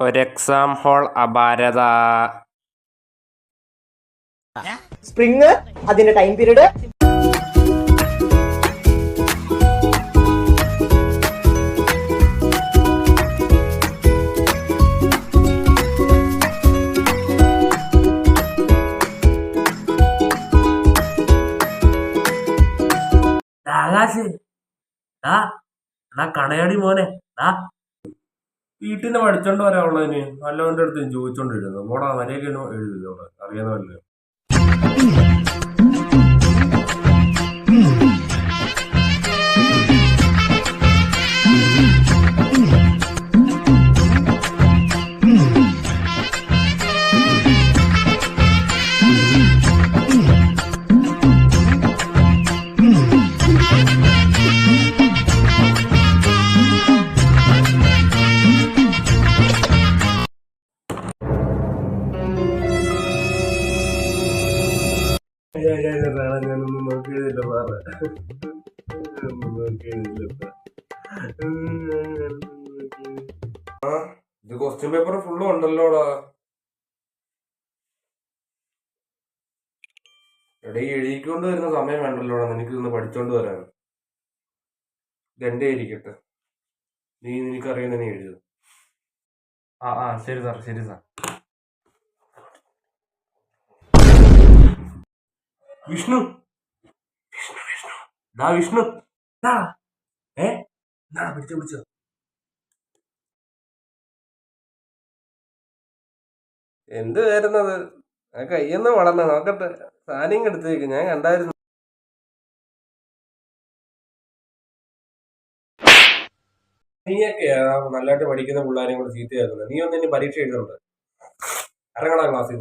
ഒരു exam whole അപാരത. Spring, അതിന്റെ time period, Akash കണയാടി മോനെ വീട്ടിൽ നിന്ന് പഠിച്ചോണ്ട് വരാനുള്ളതിന് വല്ലവന്റെ അടുത്ത് ചോദിച്ചോണ്ടിരുന്നു. മോടാ മര്യാദ എഴുതില്ല അവിടെ അറിയാവുന്നതല്ലേ. ഞാനൊന്നും നോക്കിയതില്ല സാറേ, ഒന്നും നോക്കിയതില്ല. ഇത് ക്വസ്റ്റ്യൻ പേപ്പർ ഫുള്ളും ഉണ്ടല്ലോടാ. എടാ ഈ എഴുതിക്കൊണ്ട് വരുന്ന സമയം വേണ്ടല്ലോടാ, നിനക്ക് പഠിച്ചോണ്ട് വരാൻ. ഇതെന്റെ ഇരിക്കട്ടെ, നിനക്കറിയുന്ന നീ എഴുതുക. ശരി സാർ, ശരി സാർ. വിഷ്ണു വിഷ്ണു വിഷ്ണു വിഷ്ണു പിടിച്ചോ. എന്ത് വരുന്നത് കയ്യെന്ന് വളർന്ന നോക്കട്ടെ. സാനിങ് എടുത്തേക്ക്, ഞാൻ കണ്ടായിരുന്നു. നീയൊക്കെയാ നല്ലതായിട്ട് പഠിക്കുന്ന പിള്ളേരെയും കൂടെ ചീത്തയാക്കുന്നത്. നീ ഒന്നും ഇനി പരീക്ഷ എഴുതുന്നുണ്ട്. ഇറങ്ങടാ ക്ലാസ്സിൽ.